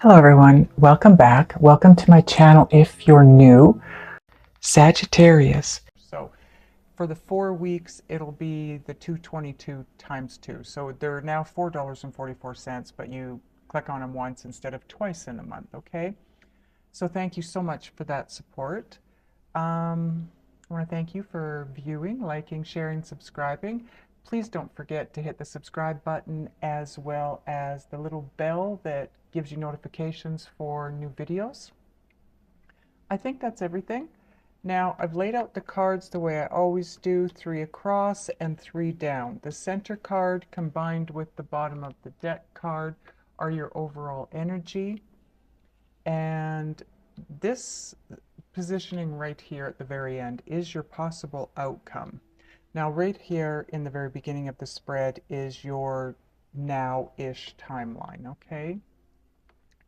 Hello everyone, welcome back. Welcome to my channel if you're new. Sagittarius. So for the 4 weeks, it'll be the 222 times 2. So they're now $4.44, but you click on them once instead of twice in a month, okay? So thank you so much for that support. I want to thank you for viewing, liking, sharing, subscribing. Please don't forget to hit the subscribe button as well as the little bell that gives you notifications for new videos. I think that's everything. Now, I've laid out the cards the way I always do, 3 across and 3 down. The center card combined with the bottom of the deck card are your overall energy. And this positioning right here at the very end is your possible outcome. Now, right here in the very beginning of the spread is your now-ish timeline, okay?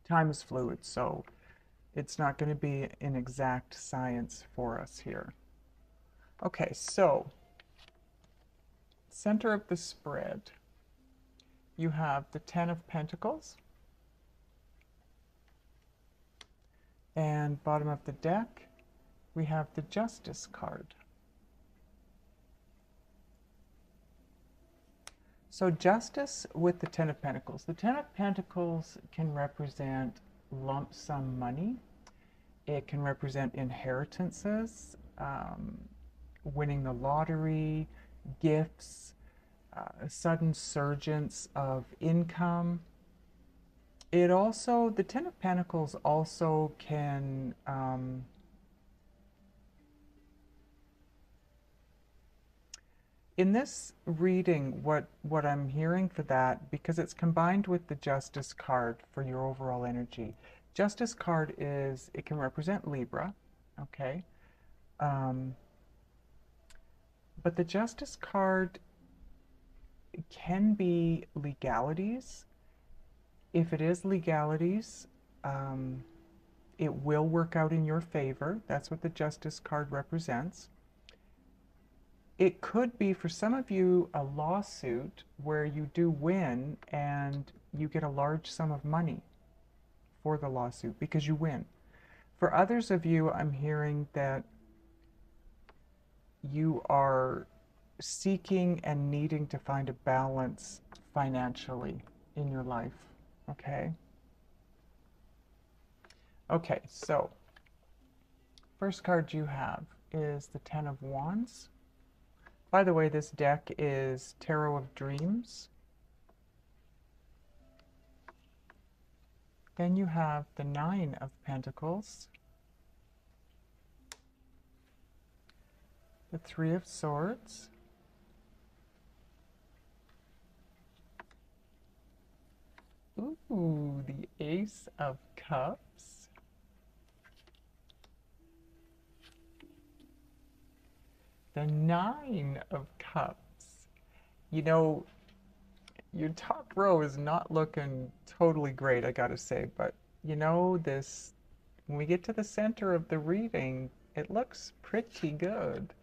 Time is fluid, so it's not going to be an exact science for us here. Okay, so center of the spread, you have the Ten of Pentacles, and bottom of the deck, we have the Justice card. So Justice with the Ten of Pentacles. The Ten of Pentacles can represent lump sum money. It can represent inheritances, winning the lottery, gifts, a sudden surgence of income. It also, the Ten of Pentacles also can in this reading, what I'm hearing for that, because it's combined with the Justice card for your overall energy. Justice card is, it can represent Libra, okay? But the Justice card can be legalities. If it is legalities, it will work out in your favor. That's what the Justice card represents. It could be, for some of you, a lawsuit where you do win and you get a large sum of money for the lawsuit because you win. For others of you, I'm hearing that you are seeking and needing to find a balance financially in your life, okay? Okay, so first card you have is the Ten of Wands. By the way, this deck is Tarot of Dreams. Then you have the Nine of Pentacles, the Three of Swords, ooh, the Ace of Cups, the Nine of Cups. You know, your top row is not looking totally great, I gotta say, but you know, this, when we get to the center of the reading, it looks pretty good.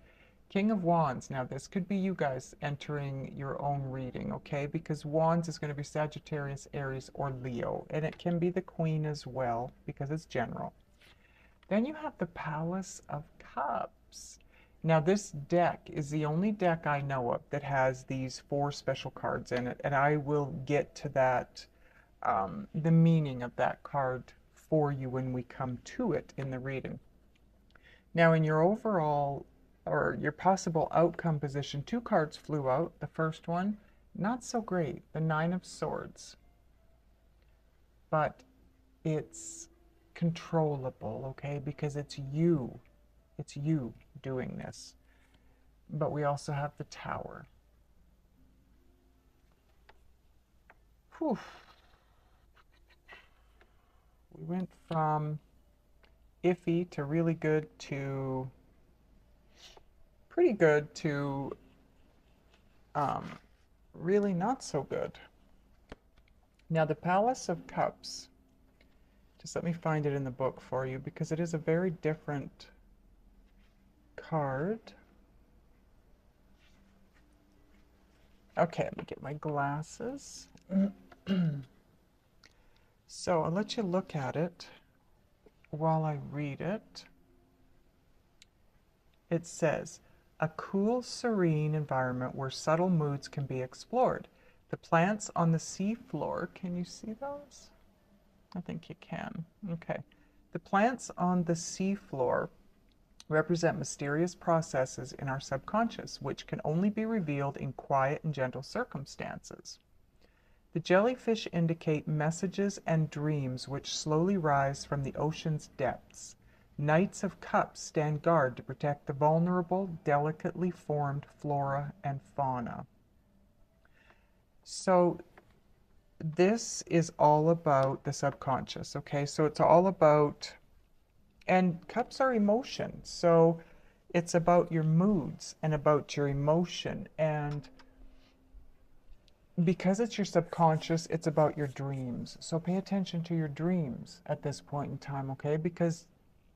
King of Wands. Now, this could be you guys entering your own reading, okay? Because Wands is going to be Sagittarius, Aries, or Leo. And it can be the Queen as well, because it's general. Then you have the Palace of Cups. Now, this deck is the only deck I know of that has these 4 special cards in it. And I will get to that, the meaning of that card for you when we come to it in the reading. Now, in your overall or your possible outcome position, 2 cards flew out. The first one, not so great, the Nine of Swords. But it's controllable, okay? Because it's you doing this. But we also have the Tower. Whew. We went from iffy to really good to pretty good to really not so good. Now, the Palace of Cups, just let me find it in the book for you because it is a very different card. Okay, let me get my glasses. So I'll let you look at it while I read it. It says, a cool, serene environment where subtle moods can be explored. The plants on the seafloor, can you see those? I think you can. Okay. The plants on the seafloor represent mysterious processes in our subconscious, which can only be revealed in quiet and gentle circumstances. The jellyfish indicate messages and dreams which slowly rise from the ocean's depths. Knights of Cups stand guard to protect the vulnerable, delicately formed flora and fauna. So this is all about the subconscious, okay? So it's all about, and cups are emotion. So it's about your moods and about your emotion. And because it's your subconscious, it's about your dreams. So pay attention to your dreams at this point in time, okay? Because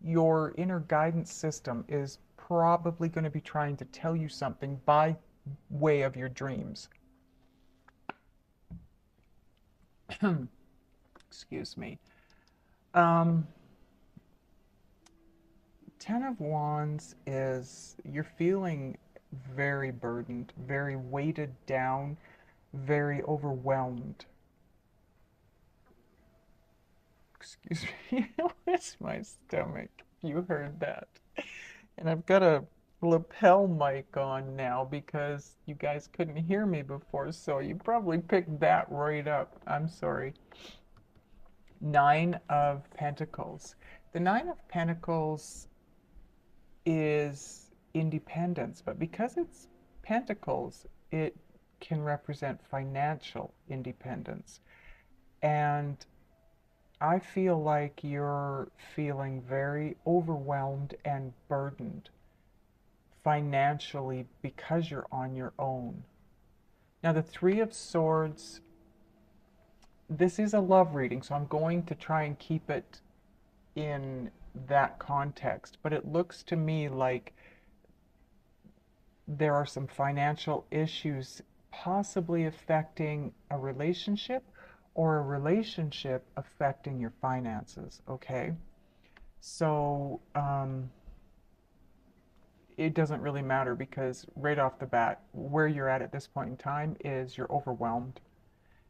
your inner guidance system is probably going to be trying to tell you something by way of your dreams. Excuse me. 10 of Wands is you're feeling very burdened, very weighted down, very overwhelmed. Excuse me, it's my stomach. You heard that. And I've got a lapel mic on now because you guys couldn't hear me before, so you probably picked that right up. I'm sorry. 9 of Pentacles. The 9 of Pentacles is independence, but because it's Pentacles, it can represent financial independence. And I feel like you're feeling very overwhelmed and burdened financially because you're on your own. Now, the 3 of Swords, this is a love reading, so I'm going to try and keep it in that context, but it looks to me like there are some financial issues possibly affecting a relationship or a relationship affecting your finances, okay? So it doesn't really matter because right off the bat, where you're at this point in time is you're overwhelmed,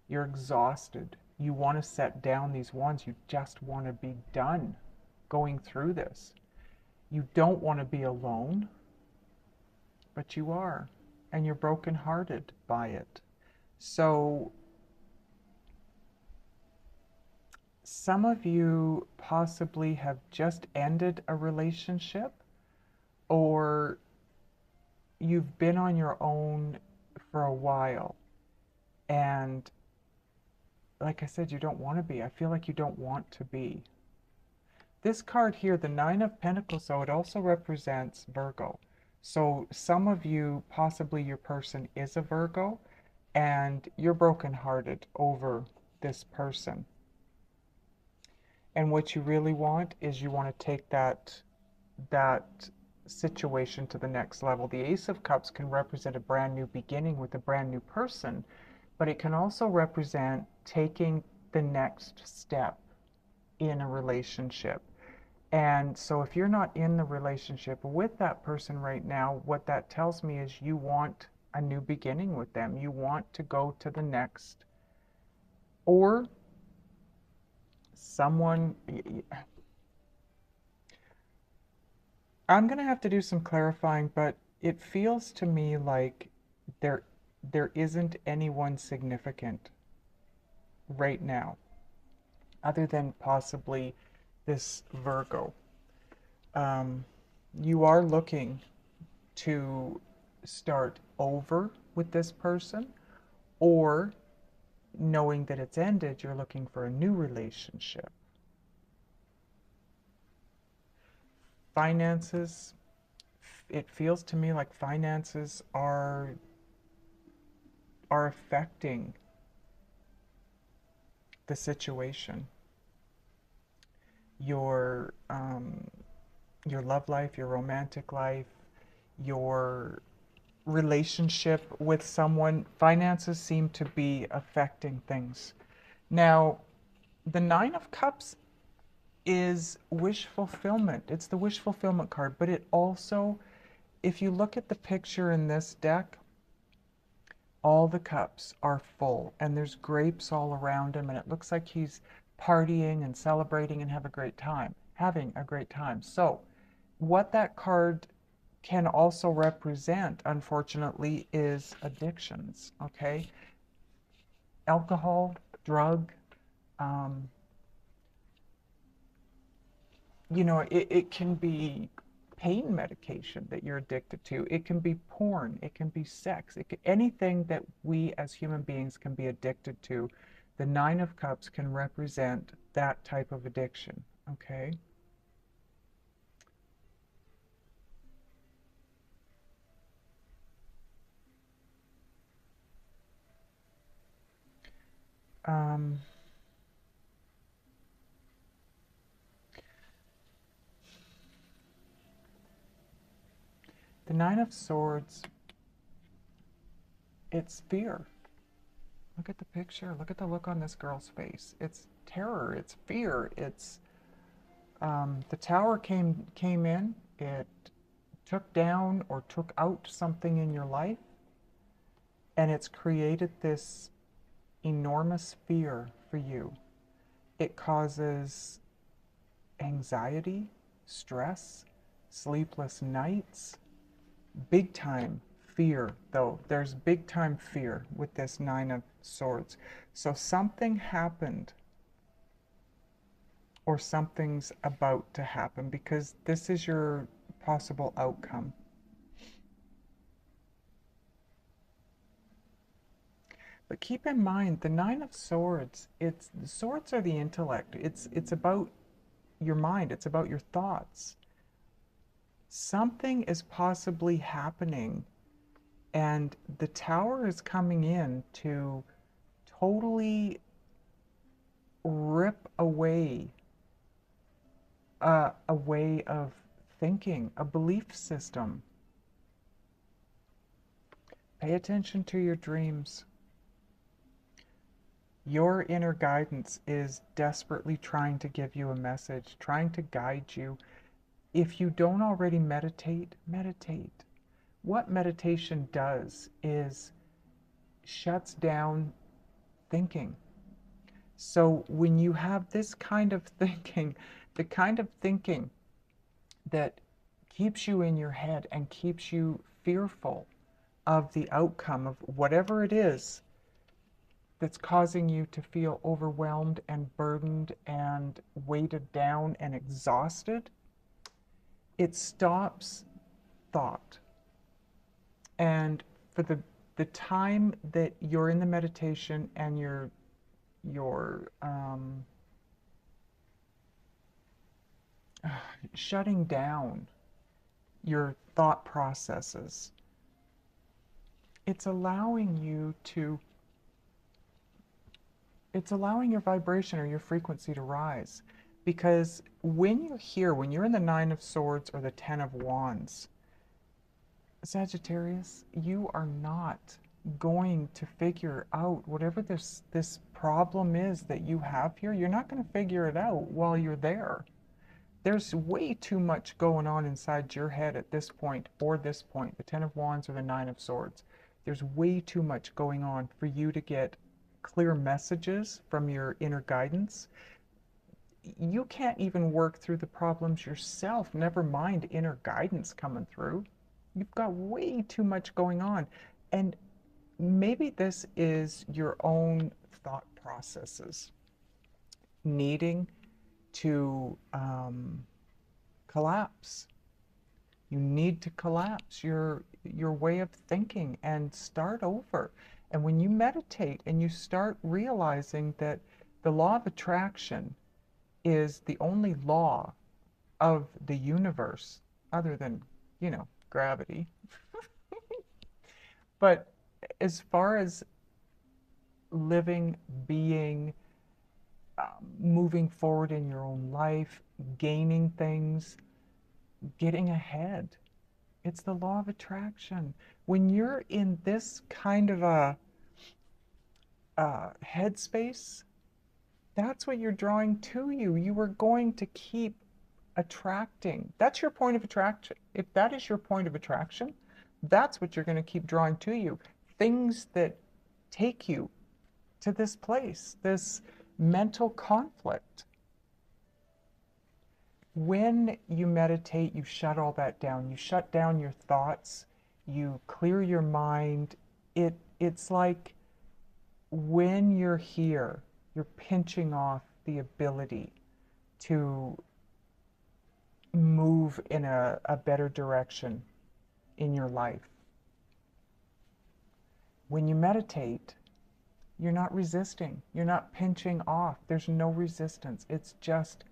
you're exhausted, you want to set down these wands, you just want to be done going through this. You don't want to be alone, but you are, and you're brokenhearted by it. So some of you possibly have just ended a relationship, or you've been on your own for a while, and like I said, you don't want to be. I feel like you don't want to be. This card here, the 9 of Pentacles, though, it also represents Virgo. So some of you, possibly your person is a Virgo, and you're brokenhearted over this person. And what you really want is you want to take that situation to the next level. The Ace of Cups can represent a brand new beginning with a brand new person, but it can also represent taking the next step in a relationship. And so if you're not in the relationship with that person right now, what that tells me is you want a new beginning with them. You want to go to the next. Or someone, I'm going to have to do some clarifying, but it feels to me like there isn't anyone significant right now, other than possibly this Virgo. You are looking to start over with this person, or knowing that it's ended, you're looking for a new relationship. Finances, it feels to me like finances are affecting the situation. Your love life, your romantic life, your relationship with someone, finances seem to be affecting things. Now, The Nine of Cups is wish fulfillment. It's the wish fulfillment card, but it also, if you look at the picture in this deck, all the cups are full and there's grapes all around him, and it looks like he's partying and celebrating and having a great time. So what that card can also represent, unfortunately, is addictions. Okay, alcohol, drug, um, it can be pain medication that you're addicted to. It can be porn. It can be sex. Anything that we as human beings can be addicted to. The Nine of Cups can represent that type of addiction. Okay. Um, the Nine of Swords, it's fear. Look at the picture. Look at the look on this girl's face. It's terror. It's fear. It's the tower came in. It took down or took out something in your life, and it's created this enormous fear for you. It causes anxiety, stress, sleepless nights, big time fear, though. There's big time fear with this Nine of Swords. So something happened, or something's about to happen, because this is your possible outcome. But keep in mind, the Nine of Swords, the swords are the intellect. It's about your mind. It's about your thoughts. Something is possibly happening, and the tower is coming in to totally rip away a way of thinking, a belief system. Pay attention to your dreams. Your inner guidance is desperately trying to give you a message, trying to guide you. If you don't already meditate, meditate. What meditation does is shuts down thinking. So when you have this kind of thinking, the kind of thinking that keeps you in your head and keeps you fearful of the outcome of whatever it is that's causing you to feel overwhelmed and burdened and weighted down and exhausted, it stops thought. And for the time that you're in the meditation and you're shutting down your thought processes, it's allowing your vibration or your frequency to rise. Because when you're here, when you're in the Nine of Swords or the Ten of Wands, Sagittarius, you are not going to figure out whatever this problem is that you have here. You're not going to figure it out while you're there. There's way too much going on inside your head at this point, the Ten of Wands or the Nine of Swords. There's way too much going on for you to get clear messages from your inner guidance. You can't even work through the problems yourself, never mind inner guidance coming through. You've got way too much going on. And maybe this is your own thought processes needing to collapse. You need to collapse your way of thinking and start over. And when you meditate and you start realizing that the law of attraction is the only law of the universe, other than, gravity. But as far as living, being, moving forward in your own life, gaining things, getting ahead, it's the law of attraction. When you're in this kind of a headspace, That's what you're drawing to you. You are going to keep attracting. That's your point of attraction. If that is your point of attraction, that's what you're going to keep drawing to you. Things that take you to this place, this mental conflict. When you meditate, you shut all that down. You shut down your thoughts. You clear your mind. It's like when you're here, you're pinching off the ability to move in a better direction in your life. When you meditate, you're not resisting. You're not pinching off. There's no resistance. It's just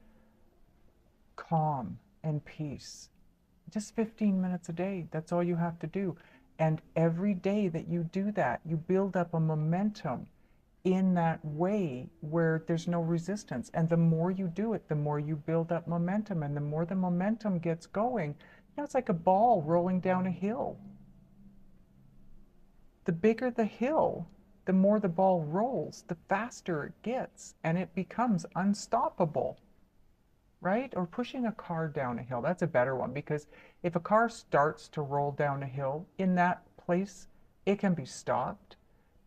calm and peace. Just 15 minutes a day. That's all you have to do. And every day that you do that, you build up a momentum in that way where there's no resistance. And the more you do it, the more you build up momentum. And the more the momentum gets going, it's like a ball rolling down a hill. The bigger the hill, the more the ball rolls, the faster it gets, and it becomes unstoppable. Right? Or pushing a car down a hill. That's a better one, because if a car starts to roll down a hill, in that place, it can be stopped.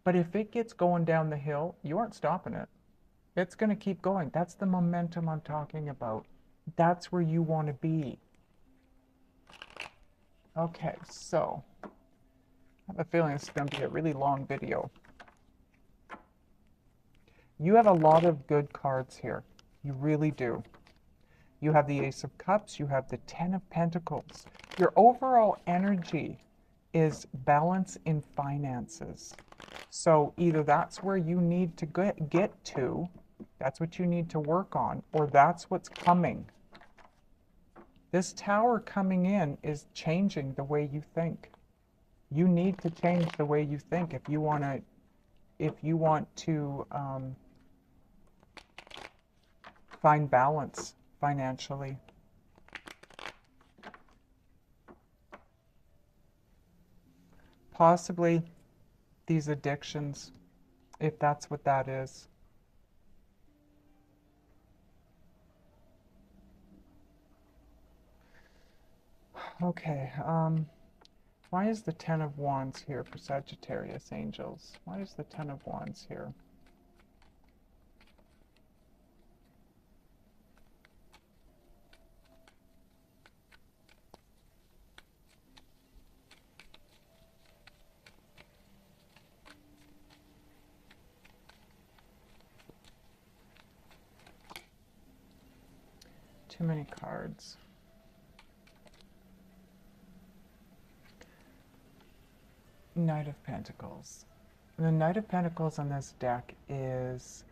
But if it gets going down the hill, you aren't stopping it. It's going to keep going. That's the momentum I'm talking about. That's where you want to be. Okay, so I have a feeling this is going to be a really long video. You have a lot of good cards here. You really do. You have the Ace of Cups, you have the Ten of Pentacles. Your overall energy is balance in finances. So either that's where you need to get to, that's what you need to work on, or that's what's coming. This Tower coming in is changing the way you think. You need to change the way you think if you want to find balance financially. Possibly these addictions, if that's what that is. Okay, why is the Ten of Wands here for Sagittarius angels? Why is the Ten of Wands here? Too many cards. Knight of Pentacles. The Knight of Pentacles on this deck is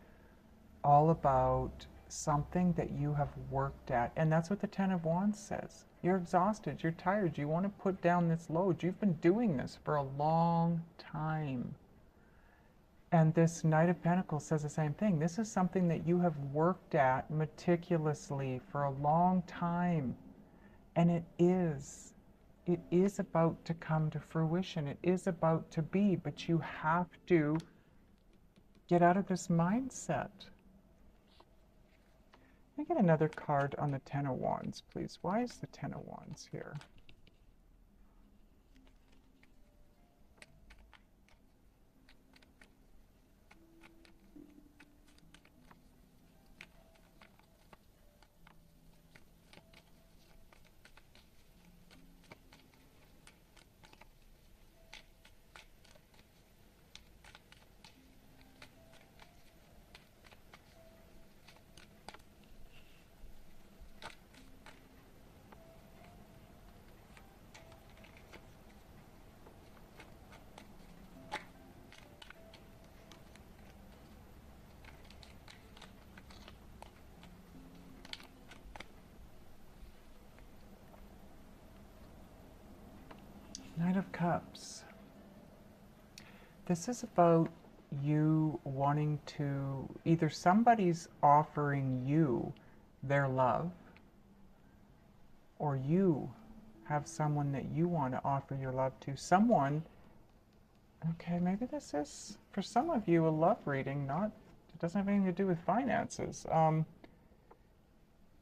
all about something that you have worked at. And that's what the Ten of Wands says. You're exhausted. You're tired. You want to put down this load. You've been doing this for a long time. And this Knight of Pentacles says the same thing. This is something that you have worked at meticulously for a long time. And it is about to come to fruition. It is about to be, but you have to get out of this mindset. Can I get another card on the Ten of Wands, please? Why is the Ten of Wands here? Knight of Cups. This is about you wanting to, either somebody's offering you their love, or you have someone that you want to offer your love to. Someone, okay, maybe this is, for some of you, a love reading, not to It doesn't have anything to do with finances.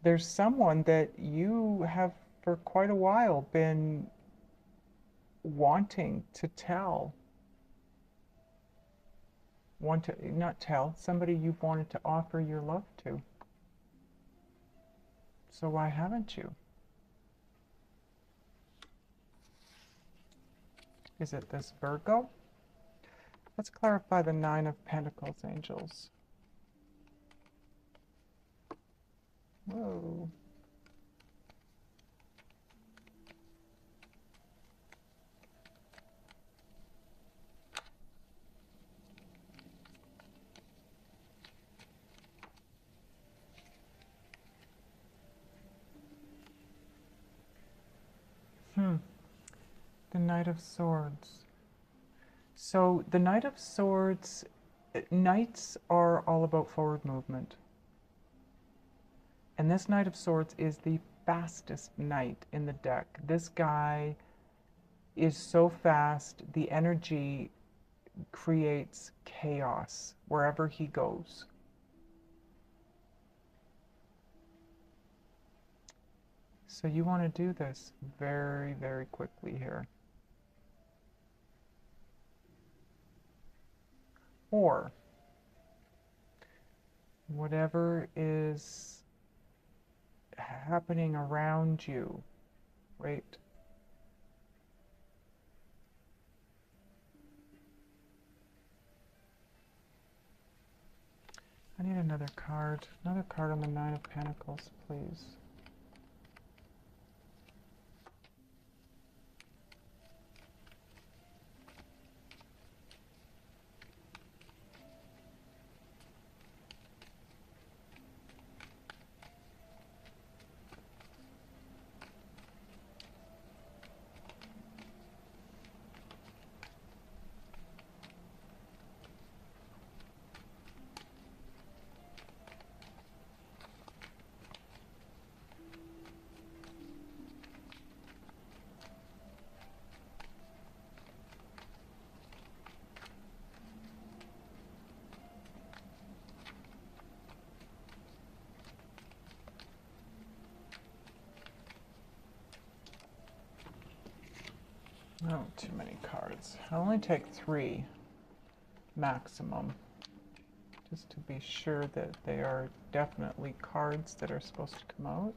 There's someone that you have for quite a while been wanting to tell. Want to, not tell, somebody you've wanted to offer your love to. So why haven't you? Is it this Virgo? Let's clarify the Nine of Pentacles, angels. Whoa. The Knight of Swords. So the Knight of Swords, knights are all about forward movement. And this Knight of Swords is the fastest knight in the deck. This guy is so fast, the energy creates chaos wherever he goes. So you want to do this very, very quickly here. Or whatever is happening around you. Wait. I need another card. Another card on the Nine of Pentacles, please. Oh, too many cards. I'll only take 3 maximum, just to be sure that they are definitely cards that are supposed to come out.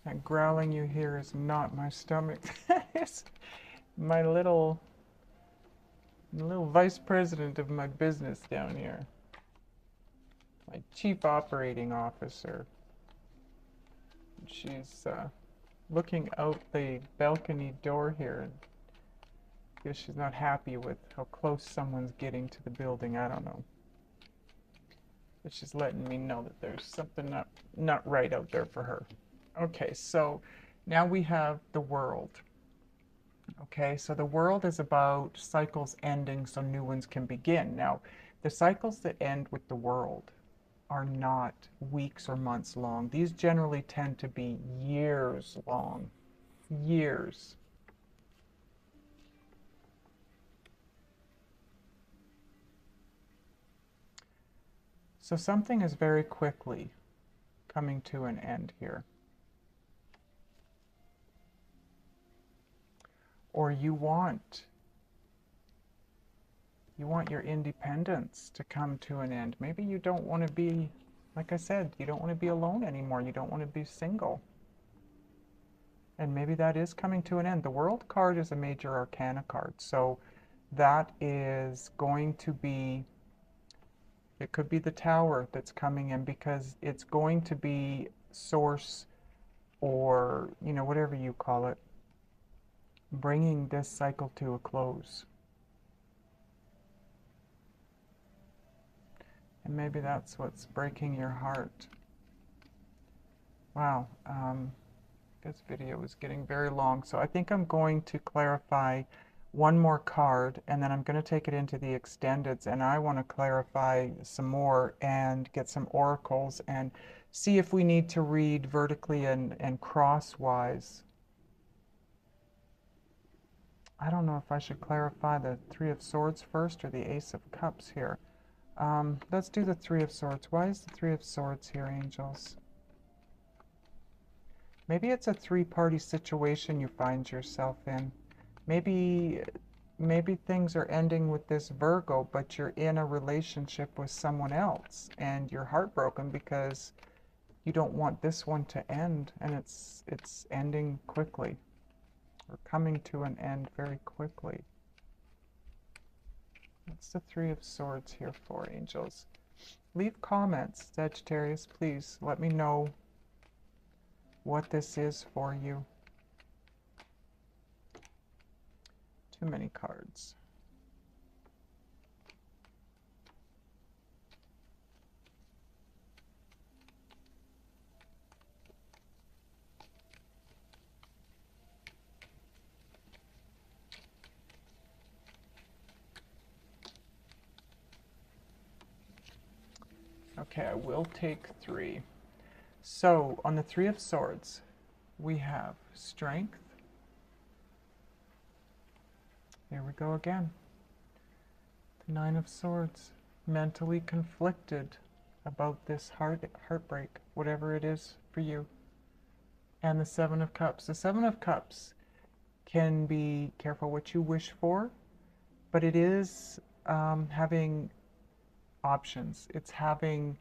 That growling you hear is not my stomach. It's my little vice president of my business down here. My chief operating officer. She's looking out the balcony door here, and I guess she's not happy with how close someone's getting to the building. I don't know. But she's letting me know that there's something not right out there for her. Okay, so now we have the World. Okay, so the World is about cycles ending so new ones can begin. Now, the cycles that end with the World are not weeks or months long. These generally tend to be years long. Years. So something is very quickly coming to an end here. Or you want your independence to come to an end. Maybe you don't want to be, like I said, you don't want to be alone anymore. You don't want to be single. And maybe that is coming to an end. The World card is a major arcana card. So that is going to be, it could be the Tower that's coming in, because it's going to be Source, or, you know, whatever you call it, bringing this cycle to a close. And maybe that's what's breaking your heart. Wow, this video is getting very long, so I think I'm going to clarify one more card, and then I'm going to take it into the extendeds, and I want to clarify some more and get some oracles and see if we need to read vertically and crosswise. I don't know if I should clarify the Three of Swords first or the Ace of Cups here. Let's do the Three of Swords. Why is the Three of Swords here, angels? Maybe it's a three-party situation you find yourself in. Maybe things are ending with this Virgo, but you're in a relationship with someone else and you're heartbroken because you don't want this one to end, and it's ending quickly or coming to an end very quickly. What's the Three of Swords here for, angels? Leave comments, Sagittarius, please. Let me know what this is for you. Too many cards. Okay, I will take 3. So, on the Three of Swords, we have strength. There we go again. The Nine of Swords, mentally conflicted about this heartbreak, whatever it is for you. And the Seven of Cups. The Seven of Cups can be careful what you wish for, but it is having options. It's having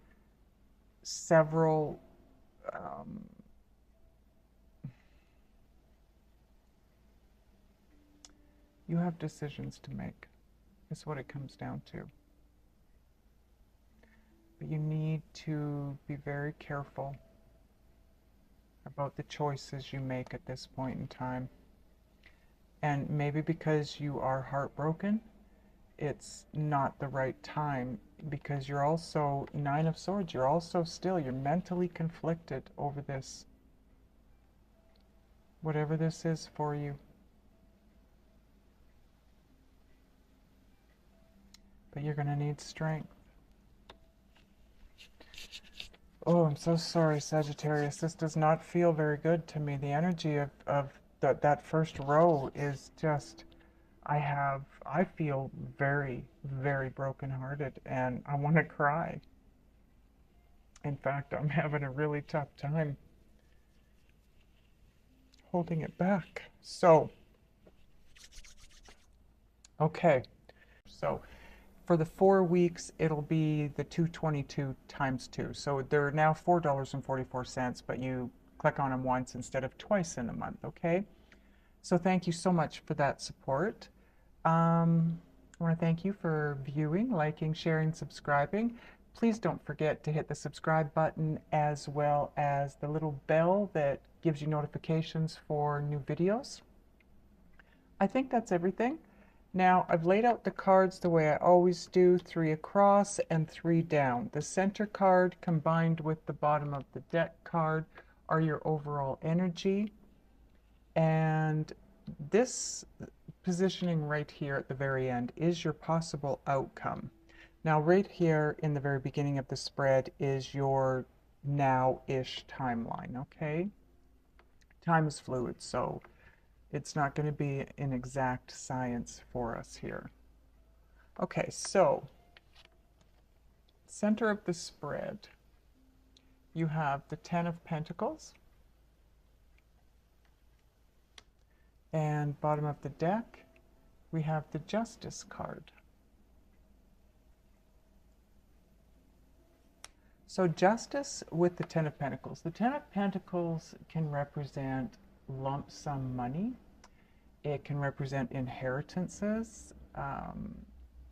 several you have decisions to make, is what it comes down to. But you need to be very careful about the choices you make at this point in time. And maybe because you are heartbroken, it's not the right time, because you're also Nine of Swords. You're also you're mentally conflicted over this, whatever this is for you. But you're going to need strength. Oh, I'm so sorry, Sagittarius. This does not feel very good to me. The energy of that first row is just, I feel very, very brokenhearted, and I want to cry. In fact, I'm having a really tough time holding it back. So, okay. So, for the 4 weeks, it'll be the 222 times 2. So they're now $4.44, but you click on them once instead of twice in a month, okay? So thank you so much for that support. I want to thank you for viewing, liking, sharing, subscribing. Please don't forget to hit the subscribe button as well as the little bell that gives you notifications for new videos. I think that's everything. Now, I've laid out the cards the way I always do, 3 across and 3 down. The center card combined with the bottom of the deck card are your overall energy. And this positioning right here at the very end is your possible outcome. Now, right here in the very beginning of the spread is your now-ish timeline, okay? Time is fluid, so it's not going to be an exact science for us here. Okay, so center of the spread, you have the Ten of Pentacles, and bottom of the deck, we have the Justice card. So Justice with the Ten of Pentacles. The Ten of Pentacles can represent lump sum money. It can represent inheritances,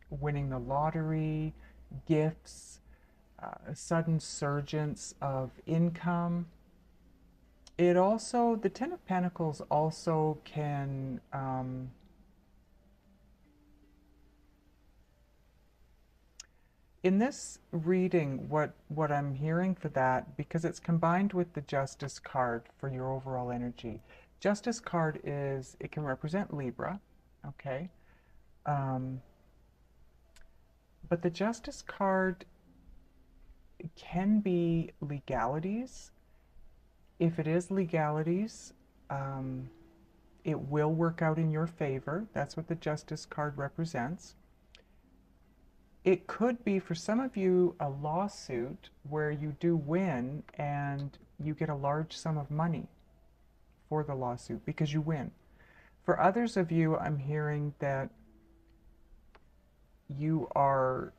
winning the lottery, gifts, a sudden surgence of income. It also, the Ten of Pentacles also can in this reading, what I'm hearing for that, because it's combined with the Justice card for your overall energy. Justice card is, it can represent Libra, okay? But the Justice card can be legalities. If it is legalities, it will work out in your favor. That's what the Justice card represents. It could be, for some of you, a lawsuit where you do win and you get a large sum of money for the lawsuit because you win. For others of you, I'm hearing that you are